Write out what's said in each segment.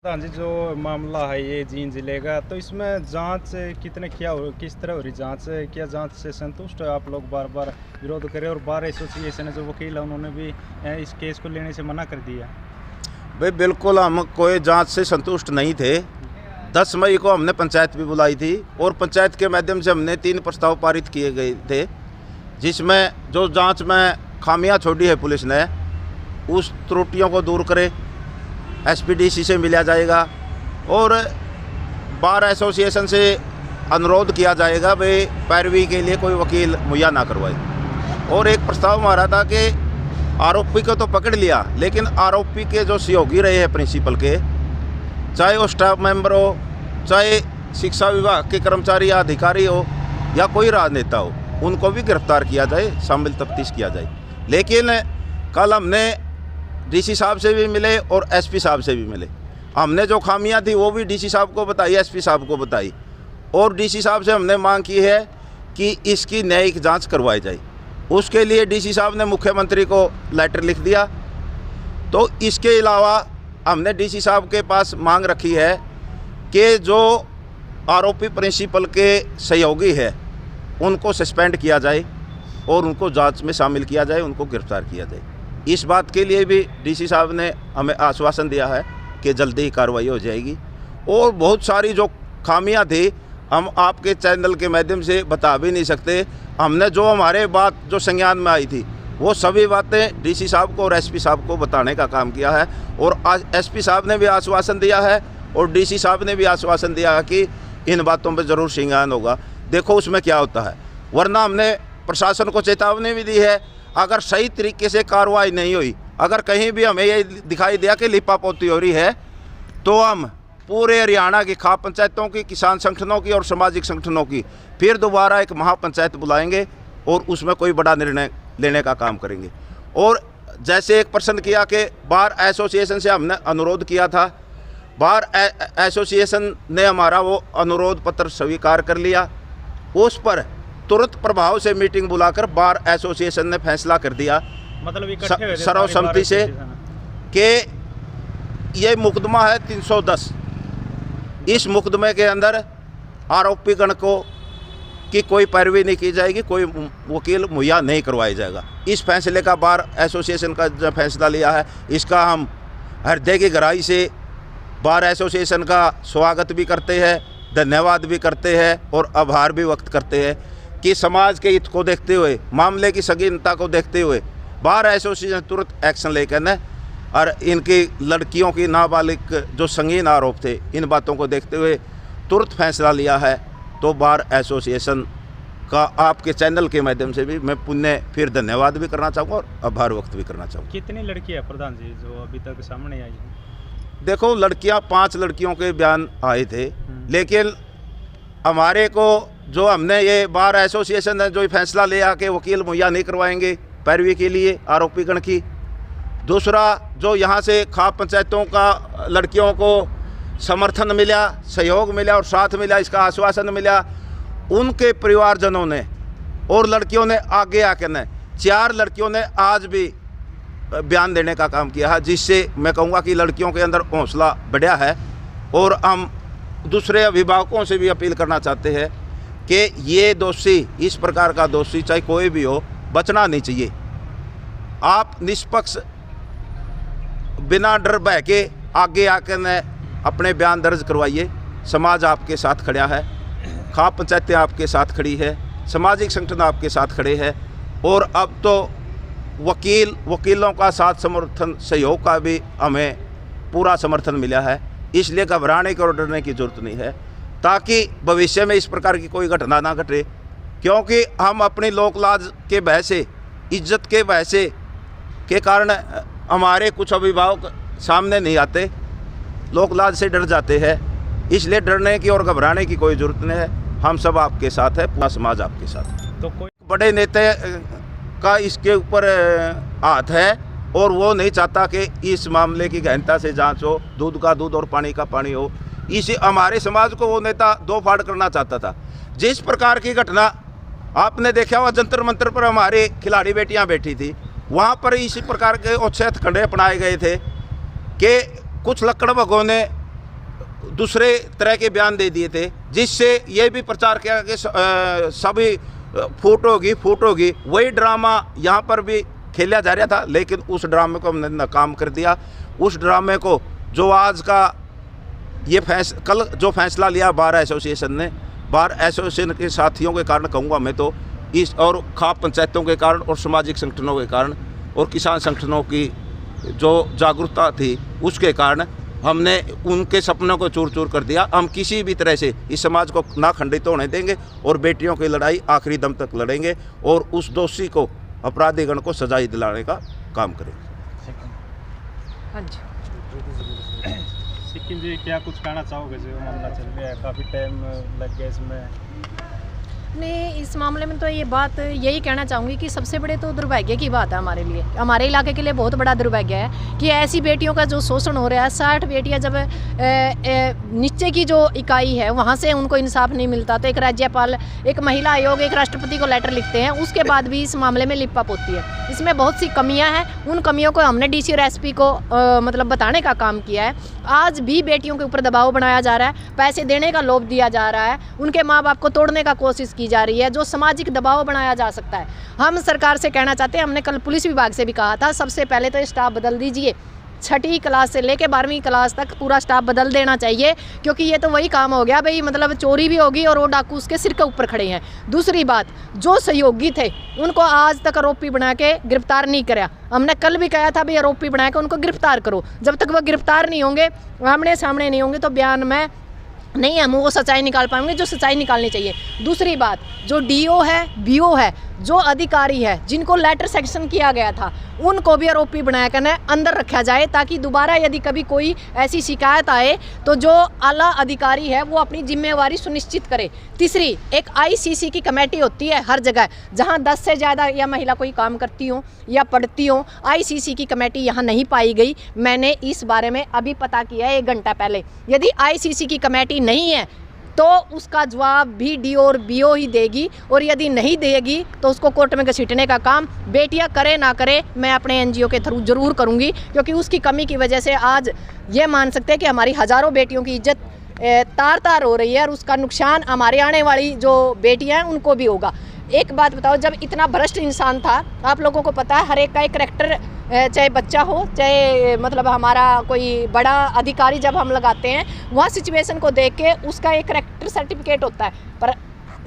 हाँ जी, जो मामला है ये जींद जिले का, तो इसमें जांच कितने क्या हो, किस तरह हो रही जांच? क्या जांच से संतुष्ट है आप लोग? बार बार विरोध करें और बार एसोसिएशन है जो वकील है उन्होंने भी इस केस को लेने से मना कर दिया। भाई बिल्कुल हम कोई जांच से संतुष्ट नहीं थे। 10 मई को हमने पंचायत भी बुलाई थी और पंचायत के माध्यम से हमने 3 प्रस्ताव पारित किए गए थे, जिसमें जो जांच में खामियां छोड़ी है पुलिस ने, उस त्रुटियों को दूर करे, एसपीडीसी से मिला जाएगा और बार एसोसिएशन से अनुरोध किया जाएगा भाई पैरवी के लिए कोई वकील मुहैया ना करवाए। और एक प्रस्ताव हमारा था कि आरोपी को तो पकड़ लिया, लेकिन आरोपी के जो सहयोगी रहे हैं प्रिंसिपल के, चाहे वो स्टाफ मेंबर हो, चाहे शिक्षा विभाग के कर्मचारी या अधिकारी हो या कोई राजनेता हो, उनको भी गिरफ्तार किया जाए, शामिल तफ्तीश किया जाए। लेकिन कल हमने डीसी साहब से भी मिले और एसपी साहब से भी मिले। हमने जो खामियां थी वो भी डीसी साहब को बताई, एसपी साहब को बताई और डीसी साहब से हमने मांग की है कि इसकी न्यायिक जांच करवाई जाए। उसके लिए डीसी साहब ने मुख्यमंत्री को लेटर लिख दिया। तो इसके अलावा हमने डीसी साहब के पास मांग रखी है कि जो आरोपी प्रिंसिपल के सहयोगी है उनको सस्पेंड किया जाए और उनको जांच में शामिल किया जाए, उनको गिरफ्तार किया जाए। इस बात के लिए भी डीसी साहब ने हमें आश्वासन दिया है कि जल्दी ही कार्रवाई हो जाएगी। और बहुत सारी जो खामियां थी हम आपके चैनल के माध्यम से बता भी नहीं सकते। हमने जो हमारे बात जो संज्ञान में आई थी वो सभी बातें डीसी साहब को और एसपी साहब को बताने का काम किया है। और आज एसपी साहब ने भी आश्वासन दिया है और डीसी साहब ने भी आश्वासन दिया है कि इन बातों पर ज़रूर संज्ञान होगा। देखो उसमें क्या होता है, वरना हमने प्रशासन को चेतावनी भी दी है, अगर सही तरीके से कार्रवाई नहीं हुई, अगर कहीं भी हमें ये दिखाई दिया कि लिपापोती हो रही है, तो हम पूरे हरियाणा की खाप पंचायतों की, किसान संगठनों की और सामाजिक संगठनों की फिर दोबारा एक महापंचायत बुलाएंगे और उसमें कोई बड़ा निर्णय लेने का काम करेंगे। और जैसे एक प्रश्न किया कि बार एसोसिएशन से हमने अनुरोध किया था, बार एसोसिएशन ने हमारा वो अनुरोध पत्र स्वीकार कर लिया। उस पर तुरंत प्रभाव से मीटिंग बुलाकर बार एसोसिएशन ने फैसला कर दिया, मतलब इकट्ठे हुए थे सर्वसम्मति से, कि ये मुकदमा है 310। इस मुकदमे के अंदर आरोपी गण को की कोई पैरवी नहीं की जाएगी, कोई वकील मुहैया नहीं करवाया जाएगा। इस फैसले का बार एसोसिएशन का जो फैसला लिया है, इसका हम हृदय की गहराई से बार एसोसिएशन का स्वागत भी करते हैं, धन्यवाद भी करते हैं और आभार भी व्यक्त करते हैं कि समाज के हित को देखते हुए, मामले की संगीनता को देखते हुए बार एसोसिएशन तुरंत एक्शन लेकर न, और इनकी लड़कियों की नाबालिग जो संगीन आरोप थे, इन बातों को देखते हुए तुरंत फैसला लिया है। तो बार एसोसिएशन का आपके चैनल के माध्यम से भी मैं पुण्य फिर धन्यवाद भी करना चाहूँगा और आभार व्यक्त भी करना चाहूँगा। कितनी लड़कियां प्रधान जी जो अभी तक सामने आई हैं? देखो लड़कियां 5 लड़कियों के बयान आए थे, लेकिन हमारे को जो हमने ये बार एसोसिएशन ने जो फैसला लिया कि वकील मुहैया नहीं करवाएंगे पैरवी के लिए आरोपी गण की। दूसरा, जो यहाँ से खाप पंचायतों का लड़कियों को समर्थन मिला, सहयोग मिला और साथ मिला, इसका आश्वासन मिला, उनके परिवारजनों ने और लड़कियों ने आगे आकर ने 4 लड़कियों ने आज भी बयान देने का काम किया है, जिससे मैं कहूँगा कि लड़कियों के अंदर हौसला बढ़ा है। और हम दूसरे अभिभावकों से भी अपील करना चाहते हैं कि ये दोषी, इस प्रकार का दोषी चाहे कोई भी हो, बचना नहीं चाहिए। आप निष्पक्ष बिना डर भय के आगे आकर ने अपने बयान दर्ज करवाइए। समाज आपके साथ खड़ा है, खाप पंचायतें आपके साथ खड़ी है, सामाजिक संगठन आपके साथ खड़े हैं और अब तो वकीलों का साथ समर्थन सहयोग का भी हमें पूरा समर्थन मिला है। इसलिए घबराने की और डरने की जरूरत नहीं है, ताकि भविष्य में इस प्रकार की कोई घटना ना घटे। क्योंकि हम अपनी लोकलाज के भय से, इज्जत के भय से के कारण हमारे कुछ अभिभावक सामने नहीं आते, लोकलाज से डर जाते हैं। इसलिए डरने की और घबराने की कोई ज़रूरत नहीं है। हम सब आपके साथ है, पूरा समाज आपके साथ है। तो कोई बड़े नेता का इसके ऊपर हाथ है और वो नहीं चाहता कि इस मामले की गहनता से जांच हो, दूध का दूध और पानी का पानी हो। इसी हमारे समाज को वो नेता दो फाड़ करना चाहता था। जिस प्रकार की घटना आपने देखा हुआ, जंतर मंतर पर हमारे खिलाड़ी बेटियां बैठी थी, वहाँ पर इसी प्रकार के औच्छेद खंडे अपनाए गए थे कि कुछ लकड़ भगों ने दूसरे तरह के बयान दे दिए थे, जिससे ये भी प्रचार किया कि सभी फूट होगी। वही ड्रामा यहाँ पर भी खेला जा रहा था, लेकिन उस ड्रामे को हमने नाकाम कर दिया। उस ड्रामे को जो आज का ये कल जो फैसला लिया बार एसोसिएशन ने, बार एसोसिएशन के साथियों के कारण कहूँगा मैं तो, इस और खाप पंचायतों के कारण और सामाजिक संगठनों के कारण और किसान संगठनों की जो जागरूकता थी उसके कारण हमने उनके सपनों को चूर चूर कर दिया। हम किसी भी तरह से इस समाज को ना खंडित होने देंगे और बेटियों की लड़ाई आखिरी दम तक लड़ेंगे और उस दोषी को, अपराधीगण को सजाई दिलाने का काम करेंगे। हाँ जी सिक्किम जी, क्या कुछ कहना चाहोगे? जो मामला चल रहा है, काफ़ी टाइम लग गया इसमें। नहीं, इस मामले में तो ये बात यही कहना चाहूँगी कि सबसे बड़े तो दुर्भाग्य की बात है हमारे लिए, हमारे इलाके के लिए बहुत बड़ा दुर्भाग्य है कि ऐसी बेटियों का जो शोषण हो रहा है। 60 बेटियां जब नीचे की जो इकाई है वहाँ से उनको इंसाफ नहीं मिलता, तो एक राज्यपाल, एक महिला आयोग, एक राष्ट्रपति को लेटर लिखते हैं, उसके बाद भी इस मामले में लिपप होती है। इसमें बहुत सी कमियाँ हैं, उन कमियों को हमने DC और SP को मतलब बताने का काम किया है। आज भी बेटियों के ऊपर दबाव बनाया जा रहा है, पैसे देने का लोभ दिया जा रहा है, उनके माँ बाप को तोड़ने का कोशिश की जा रही है, जो सामाजिक दबाव बनाया जा सकता है। हम सरकार से कहना चाहते हैं, हमने कल पुलिस विभाग से भी कहा था, सबसे पहले तो स्टाफ बदल दीजिए। 6ठी क्लास से लेकर 12वीं क्लास तक पूरा स्टाफ बदल देना चाहिए, क्योंकि ये तो वही काम हो गया भाई, मतलब चोरी भी होगी और वो डाकू उसके सिर के ऊपर खड़े हैं। दूसरी बात, जो सहयोगी थे उनको आज तक आरोपी बना के गिरफ्तार नहीं कराया। हमने कल भी कहा था भाई आरोपी बना के उनको गिरफ्तार करो। जब तक वो गिरफ्तार नहीं होंगे, आमने सामने नहीं होंगे, तो बयान में नहीं हम वो सच्चाई निकाल पाएंगे जो सच्चाई निकालनी चाहिए। दूसरी बात, जो DO है, BO है, जो अधिकारी है, जिनको लेटर सेक्शन किया गया था, उनको भी आरोपी बनाया करना अंदर रखा जाए, ताकि दोबारा यदि कभी कोई ऐसी शिकायत आए तो जो आला अधिकारी है वो अपनी जिम्मेवारी सुनिश्चित करे। तीसरी, एक ICC की कमेटी होती है हर जगह, जहां 10 से ज़्यादा या महिला कोई काम करती हो या पढ़ती हो। ICC की कमेटी यहाँ नहीं पाई गई। मैंने इस बारे में अभी पता किया है 1 घंटा पहले। यदि ICC की कमेटी नहीं है तो उसका जवाब भी DO और BO ही देगी, और यदि नहीं देगी तो उसको कोर्ट में घसीटने का काम बेटियां करे ना करे, मैं अपने NGO के थ्रू जरूर करूंगी, क्योंकि उसकी कमी की वजह से आज ये मान सकते हैं कि हमारी हज़ारों बेटियों की इज्जत तार तार हो रही है, और उसका नुकसान हमारे आने वाली जो बेटियां हैं उनको भी होगा। एक बात बताओ, जब इतना भ्रष्ट इंसान था, आप लोगों को पता है हर एक का एक करैक्टर, चाहे बच्चा हो चाहे मतलब हमारा कोई बड़ा अधिकारी, जब हम लगाते हैं वहाँ सिचुएशन को देख के उसका एक करैक्टर सर्टिफिकेट होता है, पर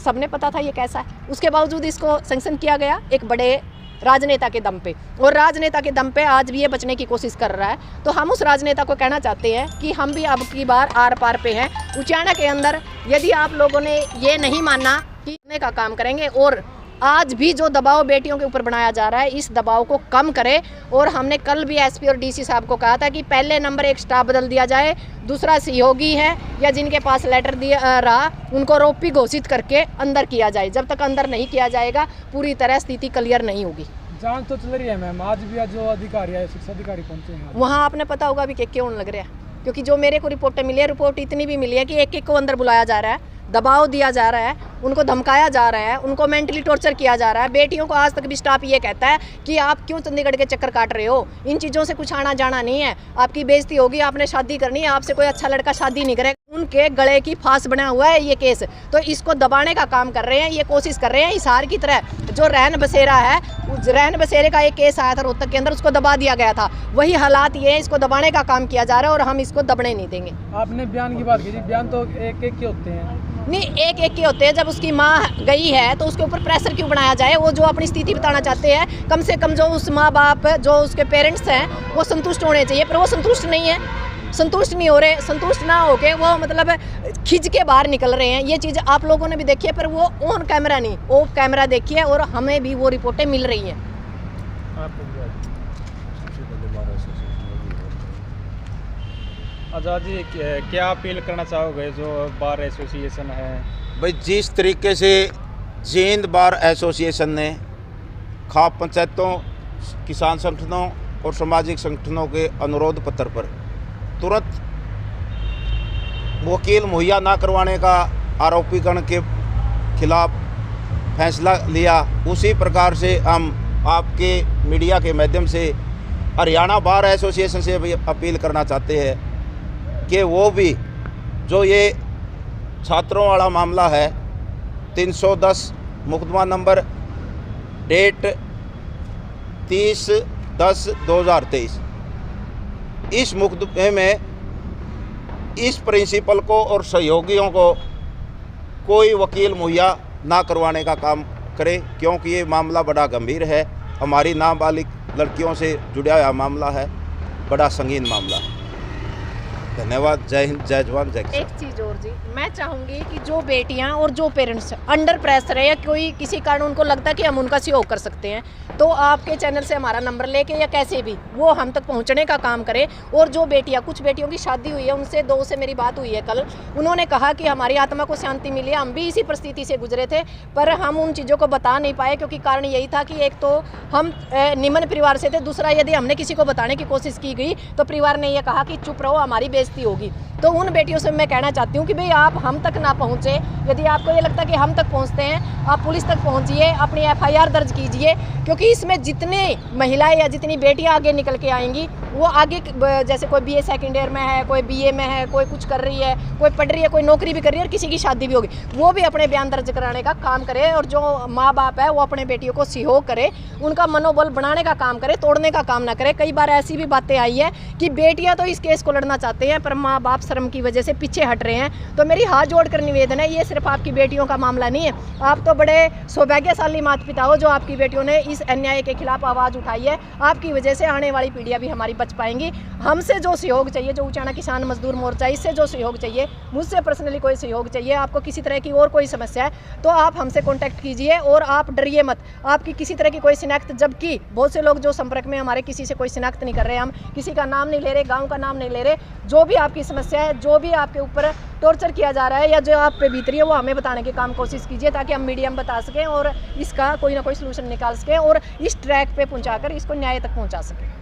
सबने पता था ये कैसा है। उसके बावजूद इसको सैंक्शन किया गया एक बड़े राजनेता के दम पे, और राजनेता के दम पे आज भी ये बचने की कोशिश कर रहा है। तो हम उस राजनेता को कहना चाहते हैं कि हम भी अब की बार आर पार पे हैं। उचाना के अंदर यदि आप लोगों ने ये नहीं माना कि का काम करेंगे, और आज भी जो दबाव बेटियों के ऊपर बनाया जा रहा है, इस दबाव को कम करें। और हमने कल भी SP और DC साहब को कहा था कि पहले नंबर एक स्टाफ बदल दिया जाए, दूसरा सहयोगी है या जिनके पास लेटर दिया रहा उनको आरोपी घोषित करके अंदर किया जाए। जब तक अंदर नहीं किया जाएगा पूरी तरह स्थिति क्लियर नहीं होगी। जांच तो चल रही है मैम, आज भी जो अधिकारी है, शिक्षा अधिकारी पहुंचे हैं वहाँ, आपने पता होगा भी क्यों लग रहा है, क्योंकि जो मेरे को रिपोर्टें मिली है, रिपोर्ट इतनी भी मिली है कि एक को अंदर बुलाया जा रहा है, दबाव दिया जा रहा है, उनको धमकाया जा रहा है, उनको मेंटली टॉर्चर किया जा रहा है। बेटियों को आज तक भी स्टाफ ये कहता है कि आप क्यों चंडीगढ़ के चक्कर काट रहे हो, इन चीज़ों से कुछ आना जाना नहीं है, आपकी बेइज्जती होगी, आपने शादी करनी है, आपसे कोई अच्छा लड़का शादी नहीं करेगा। उनके गले की फांस बना हुआ है ये केस, तो इसको दबाने का काम कर रहे हैं, ये कोशिश कर रहे हैं हिसार की तरह। जो रैन बसेरा है, उस रैन बसेरे का एक केस आया था रोहतक के अंदर, उसको दबा दिया गया था। वही हालात ये है, इसको दबाने का काम किया जा रहा है और हम इसको दबने नहीं देंगे। आपने बयान की बात की, बयान तो एक एक के होते हैं। नहीं, एक एक के होते हैं। जब उसकी माँ गई है तो उसके ऊपर प्रेशर क्यों बनाया जाए? वो जो अपनी स्थिति बताना चाहते हैं, कम से कम जो उस माँ बाप, जो उसके पेरेंट्स हैं, वो संतुष्ट होने चाहिए, पर वो संतुष्ट नहीं है, संतुष्ट नहीं हो रहे। संतुष्ट ना होके वो मतलब खिंच के बाहर निकल रहे हैं। ये चीज़ आप लोगों ने भी देखी है, पर वो ऑन कैमरा नहीं, ऑफ कैमरा देखी है, और हमें भी वो रिपोर्टें मिल रही हैं। आज़ाद जी, क्या अपील करना चाहोगे जो बार एसोसिएशन है? भाई, जिस तरीके से जींद बार एसोसिएशन ने खाप पंचायतों, किसान संगठनों और सामाजिक संगठनों के अनुरोध पत्र पर तुरंत वकील मुहैया ना करवाने का आरोपीगण के खिलाफ फैसला लिया, उसी प्रकार से हम आपके मीडिया के माध्यम से हरियाणा बार एसोसिएशन से भी अपील करना चाहते हैं कि वो भी जो ये छात्रों वाला मामला है 310 मुकदमा नंबर डेट 30/10/2023, इस मुकदमे में इस प्रिंसिपल को और सहयोगियों को कोई वकील मुहैया ना करवाने का काम करे, क्योंकि ये मामला बड़ा गंभीर है। हमारी नाबालिग लड़कियों से जुड़ा हुआ मामला है, बड़ा संगीन मामला है। धन्यवाद। जय हिंद, जय जवान, जय किसान। एक चीज़ और जी, मैं चाहूँगी कि जो बेटियां और जो पेरेंट्स अंडर प्रेशर है या कोई किसी कारण उनको लगता है कि हम उनका सहयोग कर सकते हैं, तो आपके चैनल से हमारा नंबर लेके या कैसे भी वो हम तक पहुंचने का काम करें। और जो बेटियां, कुछ बेटियों की शादी हुई है, उनसे 2 से मेरी बात हुई है कल, उन्होंने कहा कि हमारी आत्मा को शांति मिली, हम भी इसी परिस्थिति से गुजरे थे पर हम उन चीज़ों को बता नहीं पाए, क्योंकि कारण यही था कि एक तो हम निम्न परिवार से थे, दूसरा यदि हमने किसी को बताने की कोशिश की गई तो परिवार ने यह कहा कि चुप रहो, हमारी बेइज्जती होगी। तो उन बेटियों से मैं कहना चाहती हूँ कि भाई आप हम तक ना पहुँचे, यदि आपको ये लगता है कि हम तक पहुँचते हैं, आप पुलिस तक पहुँचिए, अपनी FIR दर्ज कीजिए, क्योंकि इसमें जितने महिलाएं या जितनी बेटियां आगे निकल के आएंगी वो आगे, जैसे कोई BA सेकेंड ईयर में है, कोई BA में है, कोई कुछ कर रही है, कोई पढ़ रही है, कोई नौकरी भी कर रही है और किसी की शादी भी होगी, वो भी अपने बयान दर्ज कराने का काम करे। और जो माँ बाप है वो अपने बेटियों को सहयोग करे, उनका मनोबल बढ़ाने का काम करे, तोड़ने का काम ना करे। कई बार ऐसी भी बातें आई है कि बेटियां तो इस केस को लड़ना चाहते हैं पर माँ बाप शर्म की वजह से पीछे हट रहे हैं। तो मेरी हाथ जोड़कर निवेदन है, ये सिर्फ आपकी बेटियों का मामला नहीं है, आप तो बड़े सौभाग्यशाली माता पिता हो जो आपकी बेटियों ने इस अन्याय के खिलाफ आवाज़ उठाई है। आपकी वजह से आने वाली पीढ़ियाँ भी हमारी बच पाएंगी। हमसे जो सहयोग चाहिए, जो उचाना किसान मजदूर मोर्चा, इससे जो सहयोग चाहिए, मुझसे पर्सनली कोई सहयोग चाहिए, आपको किसी तरह की और कोई समस्या है तो आप हमसे कॉन्टैक्ट कीजिए और आप डरिए मत। आपकी किसी तरह की कोई शिनाख्त, जबकि बहुत से लोग जो संपर्क में हमारे किसी से कोई शिनाख्त नहीं कर रहे, हम किसी का नाम नहीं ले रहे, गाँव का नाम नहीं ले रहे, जो भी आपकी समस्या है, जो भी आपके ऊपर टॉर्चर किया जा रहा है या जो आप पे बीत रही है, वो हमें बताने की काम कोशिश कीजिए, ताकि हम मीडिया में बता सकें और इसका कोई ना कोई सलूशन निकाल सकें और इस ट्रैक पे पहुंचाकर इसको न्याय तक पहुंचा सकें।